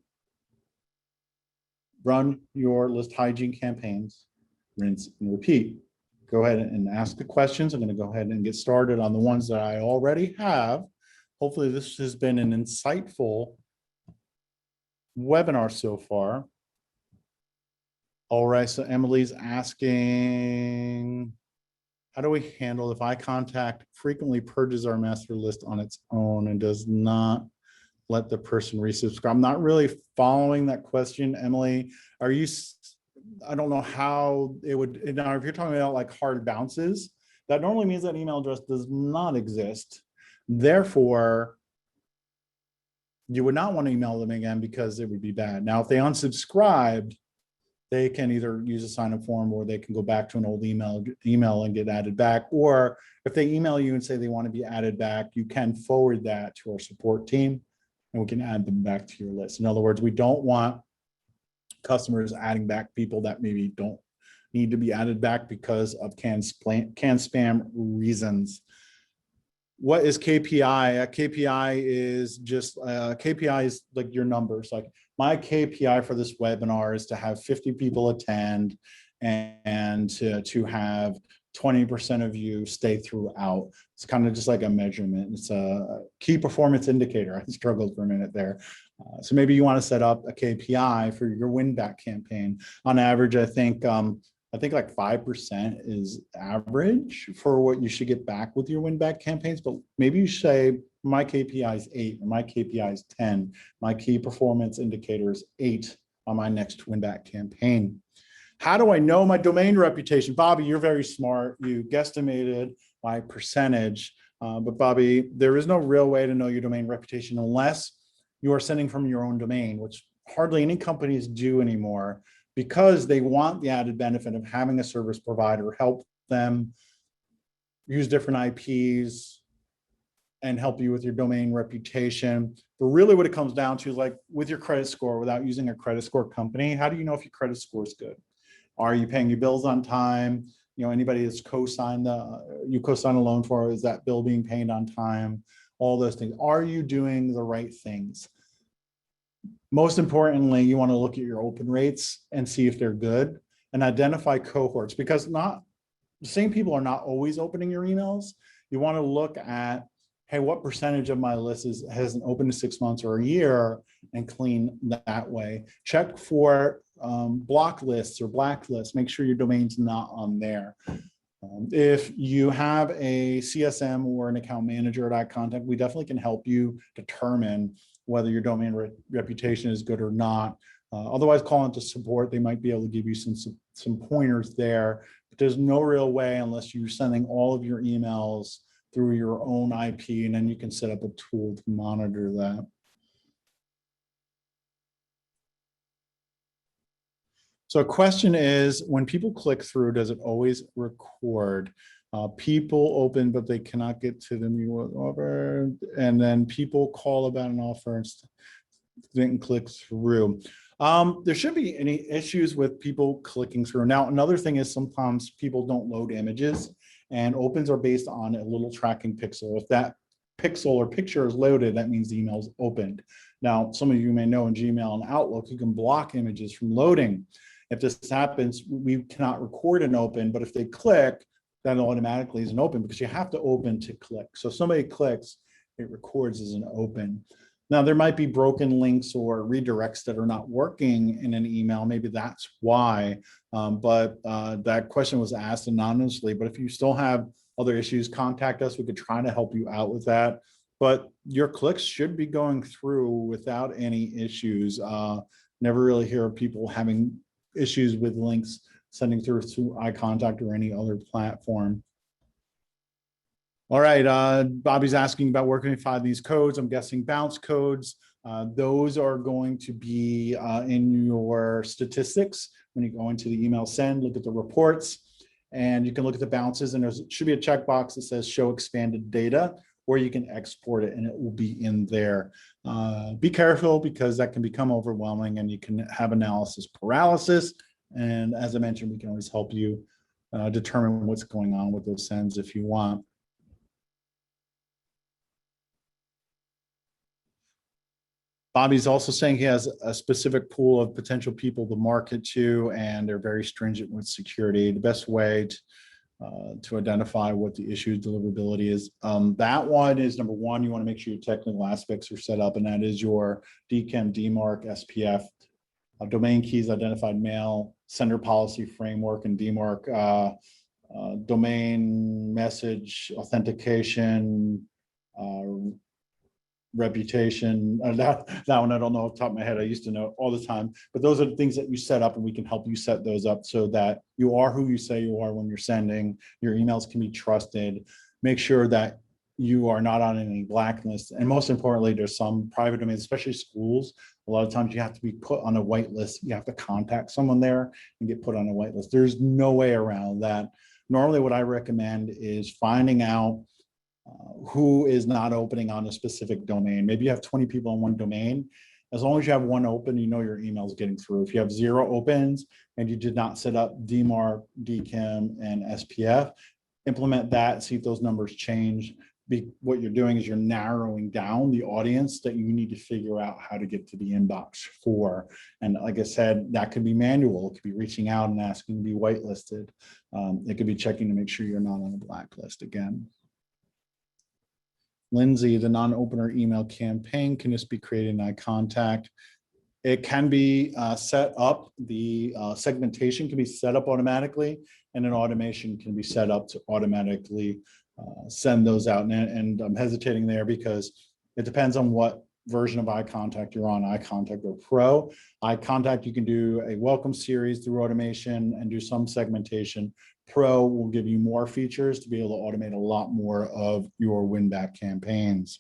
Run your list hygiene campaigns, rinse and repeat. Go ahead and ask the questions. I'm going to go ahead and get started on the ones that I already have. Hopefully this has been an insightful webinar so far. All right, so Emily's asking, how do we handle if I contact frequently purges our master list on its own and does not let the person resubscribe? I'm not really following that question, Emily. Are you, I don't know how it would, now if you're talking about like hard bounces, that normally means that email address does not exist. Therefore, you would not want to email them again because it would be bad. Now, if they unsubscribed, they can either use a sign-up form or they can go back to an old email and get added back. Or if they email you and say they want to be added back, you can forward that to our support team and we can add them back to your list. In other words, we don't want customers adding back people that maybe don't need to be added back because of canned spam reasons. What is KPI? A KPI is just KPI is like your numbers. Like my KPI for this webinar is to have 50 people attend and to have 20% of you stay throughout. It's kind of just like a measurement. It's a key performance indicator. I struggled for a minute there. So maybe you want to set up a KPI for your win back campaign. On average, I think like 5% is average for what you should get back with your win back campaigns, but maybe you say my KPI is 8 or my KPI is 10. My key performance indicator is 8 on my next win back campaign. How do I know my domain reputation? Bobby, you're very smart. You guesstimated my percentage, but Bobby, there is no real way to know your domain reputation unless you are sending from your own domain, which hardly any companies do anymore, because they want the added benefit of having a service provider help them use different IPs and help you with your domain reputation. But really what it comes down to is like with your credit score, without using a credit score company, how do you know if your credit score is good? Are you paying your bills on time? You know, anybody that's co-signed, you co-sign a loan for, is that bill being paid on time? All those things. Are you doing the right things? Most importantly, you want to look at your open rates and see if they're good and identify cohorts, because not the same people are not always opening your emails. You want to look at, hey, what percentage of my list hasn't opened in 6 months or a year, and clean that way. Check for block lists or blacklists. Make sure your domain's not on there. If you have a CSM or an account manager at iContact, we definitely can help you determine whether your domain reputation is good or not. Otherwise, call into support. They might be able to give you some pointers there, but there's no real way unless you're sending all of your emails through your own IP, and then you can set up a tool to monitor that. So a question is, when people click through, does it always record? People open, but they cannot get to the new offer. And then people call about an offer and didn't click through. There shouldn't be any issues with people clicking through. Now, another thing is sometimes people don't load images, and opens are based on a little tracking pixel. If that pixel or picture is loaded, that means the email is opened. Now, some of you may know in Gmail and Outlook, you can block images from loading. If this happens, we cannot record an open, but if they click, that automatically is an open because you have to open to click. So if somebody clicks, it records as an open. Now, there might be broken links or redirects that are not working in an email. Maybe that's why. But that question was asked anonymously. But if you still have other issues, contact us. We could try to help you out with that. But your clicks should be going through without any issues. Never really hear of people having issues with links sending through iContact or any other platform. All right, Bobby's asking about where can we find these codes. I'm guessing bounce codes. Those are going to be in your statistics. When you go into the email send, look at the reports, and you can look at the bounces, and there should be a checkbox that says show expanded data, or you can export it and it will be in there. Be careful because that can become overwhelming and you can have analysis paralysis. And as I mentioned, we can always help you determine what's going on with those sends if you want. Bobby's also saying he has a specific pool of potential people to market to, and they're very stringent with security. The best way to identify what the issue deliverability is. That one is number one, you want to make sure your technical aspects are set up, and that is your DKIM, DMARC, SPF, domain keys, identified mail, sender policy framework, and DMARC, domain message authentication, reputation. That one I don't know off the top of my head. I used to know all the time, but those are the things that you set up, and we can help you set those up so that you are who you say you are when you're sending. Your emails can be trusted. Make sure that you are not on any blacklist, and most importantly, there's some private domains, especially schools. A lot of times you have to be put on a whitelist. You have to contact someone there and get put on a whitelist. There's no way around that. Normally, what I recommend is finding out who is not opening on a specific domain. Maybe you have 20 people on one domain. As long as you have one open, you know your email is getting through. If you have 0 opens and you did not set up DMARC, DKIM, and SPF, implement that, see if those numbers change. What you're doing is you're narrowing down the audience that you need to figure out how to get to the inbox for. And like I said, that could be manual. It could be reaching out and asking to be whitelisted. It could be checking to make sure you're not on a blacklist again. Lindsay, the non-opener email campaign, can this be created in iContact? It can be set up. The segmentation can be set up automatically, and an automation can be set up to automatically send those out. And I'm hesitating there because it depends on what version of iContact you're on, iContact or Pro. iContact, you can do a welcome series through automation and do some segmentation. Pro will give you more features to be able to automate a lot more of your win-back campaigns.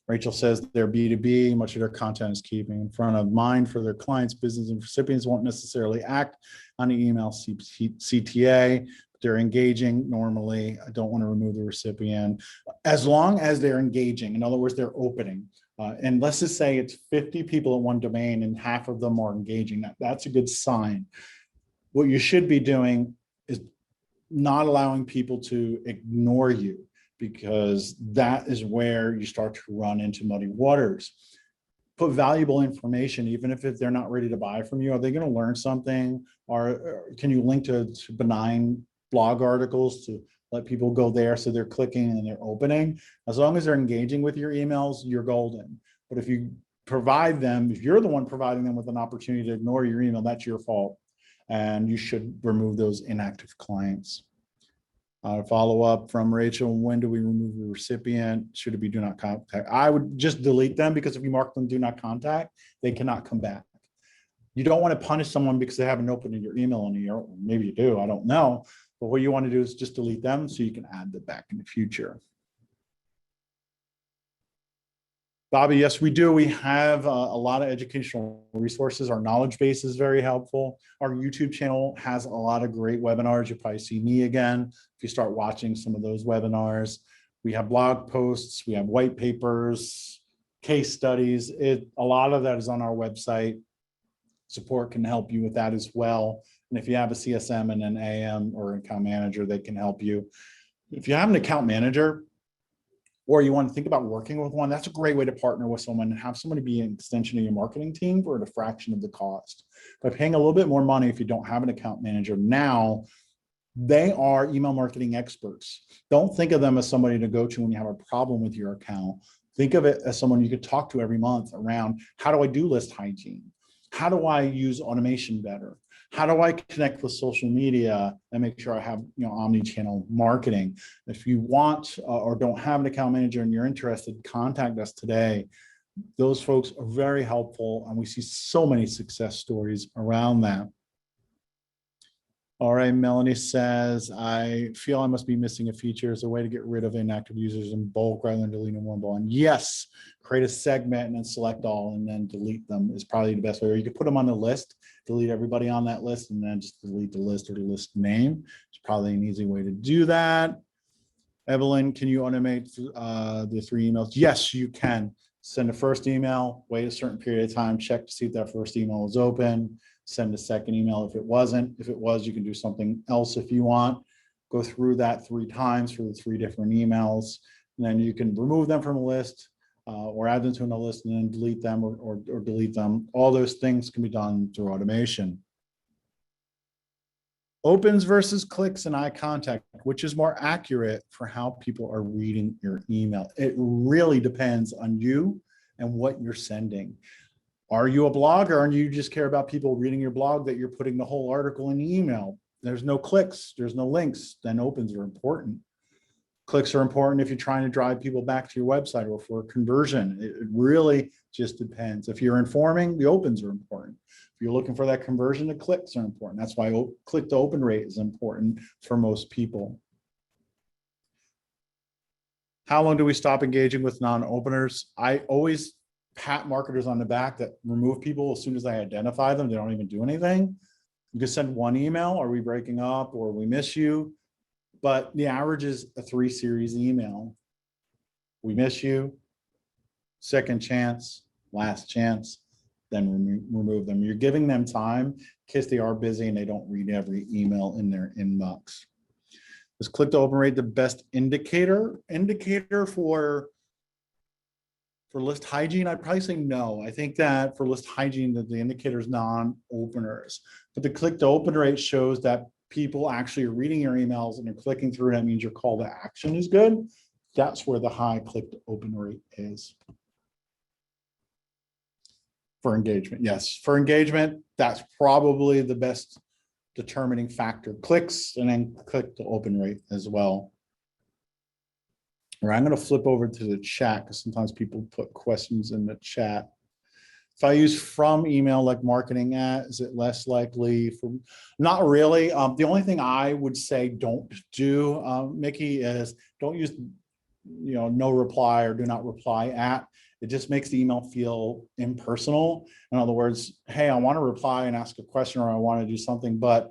Rachel says they're B2B, much of their content is keeping in front of mind for their clients. Business and recipients won't necessarily act on the email CTA, but they're engaging normally. I don't want to remove the recipient. As long as they're engaging, in other words, they're opening. And let's just say it's 50 people in one domain and half of them are engaging. That's a good sign. What you should be doing is not allowing people to ignore you, because that is where you start to run into muddy waters. Put valuable information, even if they're not ready to buy from you. Are they going to learn something? Or can you link to benign blog articles to let people go there so they're clicking and they're opening? As long as they're engaging with your emails, you're golden. But if you provide them, if you're the one providing them with an opportunity to ignore your email, that's your fault. And you should remove those inactive clients. Follow up from Rachel, when do we remove the recipient? Should it be do not contact? I would just delete them, because if you mark them do not contact, they cannot come back. You don't want to punish someone because they haven't opened your email in a year. Maybe you do, I don't know. But what you want to do is just delete them so you can add them back in the future. Bobby, yes, we do. We have a lot of educational resources. Our knowledge base is very helpful. Our YouTube channel has a lot of great webinars. You'll probably see me again if you start watching some of those webinars. We have blog posts, we have white papers, case studies. A lot of that is on our website. Support can help you with that as well. And if you have a CSM and an AM or account manager, they can help you. If you have an account manager, or you want to think about working with one, that's a great way to partner with someone and have somebody be an extension of your marketing team for a fraction of the cost. By paying a little bit more money if you don't have an account manager, now they are email marketing experts. Don't think of them as somebody to go to when you have a problem with your account. Think of it as someone you could talk to every month around, how do I do list hygiene? How do I use automation better? How do I connect with social media and make sure I have, omni-channel marketing? If you want or don't have an account manager and you're interested, contact us today. Those folks are very helpful, and we see so many success stories around that. All right, Melanie says, I feel I must be missing a feature as a way to get rid of inactive users in bulk rather than deleting one by one. Yes, create a segment and then select all and then delete them is probably the best way. Or you could put them on the list, delete everybody on that list, and then just delete the list or the list name. It's probably an easy way to do that. Evelyn, can you automate the 3 emails? Yes, you can. Send a first email, wait a certain period of time, check to see if that first email was open. Send a second email if it wasn't. If it was, you can do something else if you want. Go through that 3 times for the 3 different emails. And then you can remove them from a list or add them to a list and then delete them or delete them. All those things can be done through automation. Opens versus clicks and eye contact, which is more accurate for how people are reading your email. It really depends on you and what you're sending. Are you a blogger and you just care about people reading your blog that you're putting the whole article in the email? There's no clicks, there's no links, then opens are important. Clicks are important if you're trying to drive people back to your website or for a conversion. It really just depends. If you're informing, the opens are important. If you're looking for that conversion, the clicks are important. That's why click to open rate is important for most people. How long do we stop engaging with non-openers? I always pat marketers on the back that remove people as soon as I identify them. They don't even do anything. You can send 1 email, are we breaking up or we miss you? But the average is a 3-series email. We miss you, second chance, last chance, then remove them. You're giving them time in case they are busy and they don't read every email in their inbox. Is click to open rate the best indicator for list hygiene? I'd probably say no. I think that for list hygiene, that the indicator is non-openers. But the click to open rate shows that people actually are reading your emails and they're clicking through. That means your call to action is good. That's where the high click to open rate is. For engagement, yes. For engagement, that's probably the best determining factor. Clicks and then click to open rate as well. All right, I'm going to flip over to the chat because sometimes people put questions in the chat. If I use from email like marketing at, is it less likely? For not really. The only thing I would say don't do, Mickey, is don't use no reply or do not reply at. It just makes the email feel impersonal. In other words, hey, I want to reply and ask a question or I want to do something, but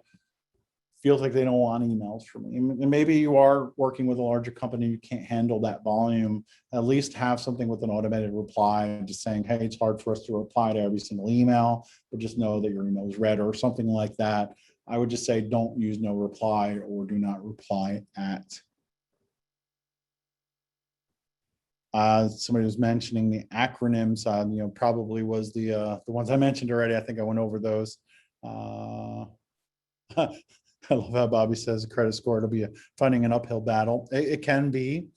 feels like they don't want emails from me. And maybe you are working with a larger company, you can't handle that volume. At least have something with an automated reply, just saying, hey, it's hard for us to reply to every single email, but just know that your email is read or something like that. I would just say don't use no reply or do not reply at. Somebody was mentioning the acronyms, probably was the ones I mentioned already. I think I went over those. I love how Bobby says the credit score, it'll be finding an uphill battle. It can be.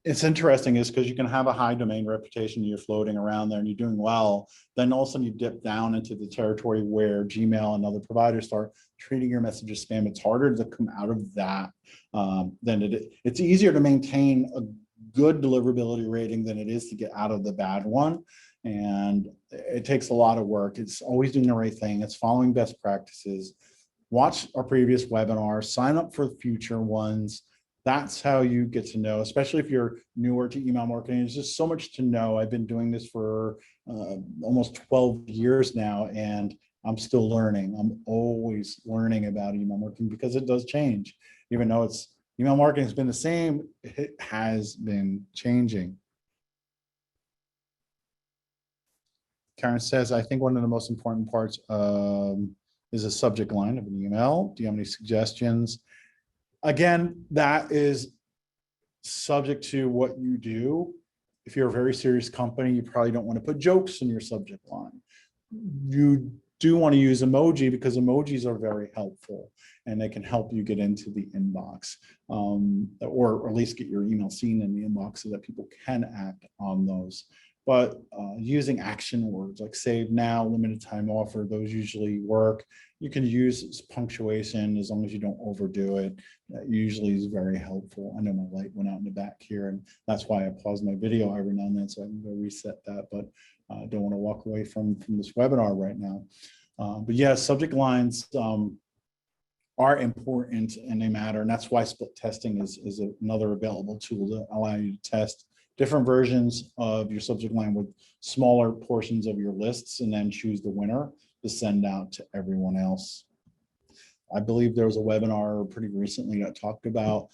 It's interesting is because you can have a high domain reputation, you're floating around there and you're doing well. Then all of a sudden you dip down into the territory where Gmail and other providers start treating your message as spam. It's harder to come out of that than it's easier to maintain a good deliverability rating than it is to get out of the bad one. And it takes a lot of work. It's always doing the right thing. It's following best practices. Watch our previous webinars, sign up for future ones. That's how you get to know, especially if you're newer to email marketing. There's just so much to know. I've been doing this for almost 12 years now, and I'm still learning. I'm always learning about email marketing because it does change. Even though email marketing has been the same, it has been changing. Karen says, I think one of the most important parts is a subject line of an email. Do you have any suggestions? Again, that is subject to what you do. If you're a very serious company, you probably don't want to put jokes in your subject line. You do want to use emoji because emojis are very helpful and they can help you get into the inbox, or at least get your email seen in the inbox so that people can act on those. But using action words like save now, limited time offer, those usually work. You can use punctuation as long as you don't overdo it. That usually is very helpful. I know my light went out in the back here, and that's why I pause my video every now and then so I can go reset that. But I don't want to walk away from this webinar right now. But yeah, subject lines are important and they matter. And that's why split testing is another available tool to allow you to test different versions of your subject line with smaller portions of your lists and then choose the winner to send out to everyone else. I believe there was a webinar pretty recently that talked about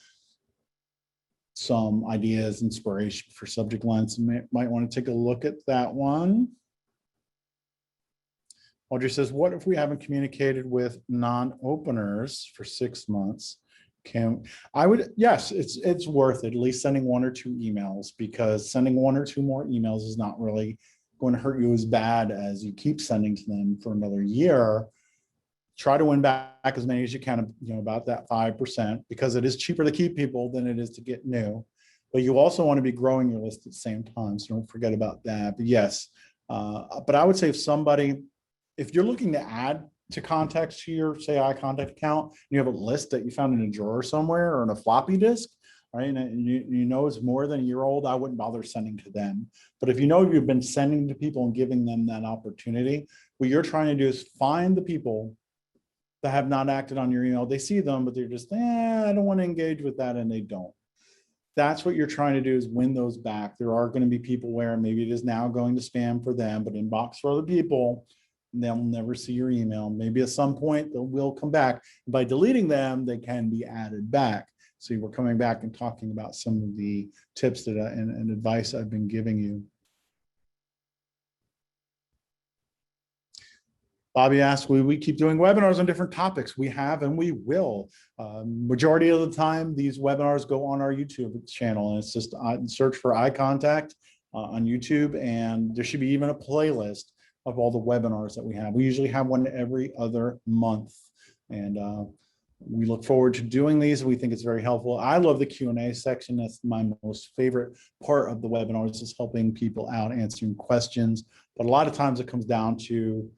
some ideas, inspiration for subject lines. You might want to take a look at that one. Audrey says, what if we haven't communicated with non-openers for 6 months? Yes, it's worth it, at least sending 1 or 2 emails, because sending 1 or 2 more emails is not really going to hurt you as bad as you keep sending to them for another year. Try to win back as many as you can, about that 5%, because it is cheaper to keep people than it is to get new. But you also want to be growing your list at the same time, so don't forget about that. But yes, but I would say if you're looking to add to contacts to your, say, iContact account, you have a list that you found in a drawer somewhere or in a floppy disk, right? And you know it's more than a year old, I wouldn't bother sending to them. But if you know you've been sending to people and giving them that opportunity, what you're trying to do is find the people that have not acted on your email. They see them, but they're just, I don't want to engage with that, and they don't. That's what you're trying to do, is win those back. There are going to be people where maybe it is now going to spam for them, but inbox for other people, they'll never see your email. Maybe at some point they will come back. By deleting them, they can be added back. So we're coming back and talking about some of the tips that and advice I've been giving you. Bobby asked, will we keep doing webinars on different topics? We have, and we will. Majority of the time, these webinars go on our YouTube channel, and it's just search for iContact on YouTube, and there should be even a playlist of all the webinars that we have. We usually have one every other month, and we look forward to doing these. We think it's very helpful. I love the Q&A section. That's my most favorite part of the webinars, is helping people out, answering questions. But a lot of times it comes down to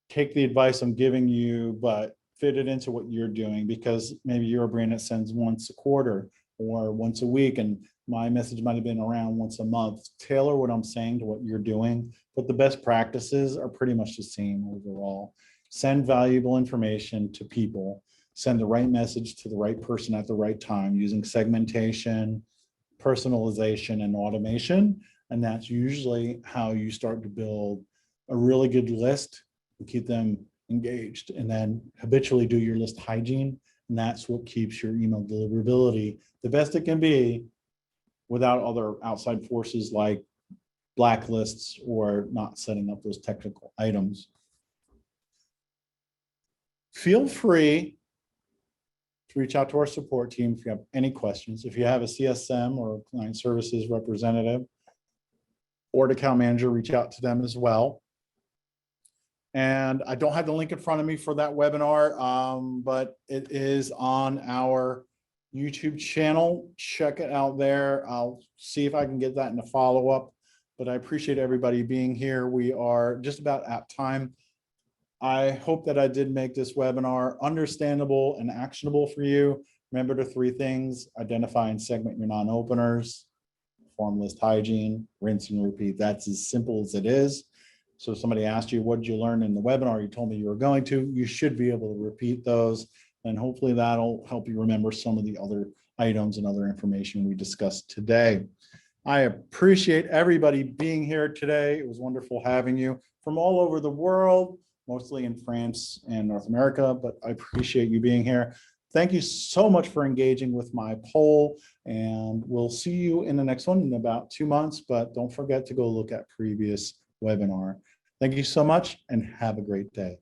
take the advice I'm giving you, but fit it into what you're doing, because maybe you're a brand that sends once a quarter or once a week, and my message might have been around once a month. Tailor what I'm saying to what you're doing, but the best practices are pretty much the same overall. Send valuable information to people, send the right message to the right person at the right time using segmentation, personalization, and automation. And that's usually how you start to build a really good list and keep them engaged, and then habitually do your list hygiene. And that's what keeps your email deliverability the best it can be without other outside forces like blacklists or not setting up those technical items. Feel free to reach out to our support team if you have any questions. If you have a CSM or a client services representative or an account manager, reach out to them as well. And I don't have the link in front of me for that webinar, but it is on our YouTube channel. Check it out there. I'll see if I can get that in a follow-up, but I appreciate everybody being here. We are just about at time. I hope that I did make this webinar understandable and actionable for you. Remember the 3 things: identify and segment your non-openers, perform list hygiene, rinse and repeat. That's as simple as it is. So if somebody asked you, what did you learn in the webinar? You told me you were going to, you should be able to repeat those. And hopefully that'll help you remember some of the other items and other information we discussed today. I appreciate everybody being here today. It was wonderful having you from all over the world, mostly in France and North America, but I appreciate you being here. Thank you so much for engaging with my poll, and we'll see you in the next one in about 2 months, but don't forget to go look at previous webinar. Thank you so much and have a great day.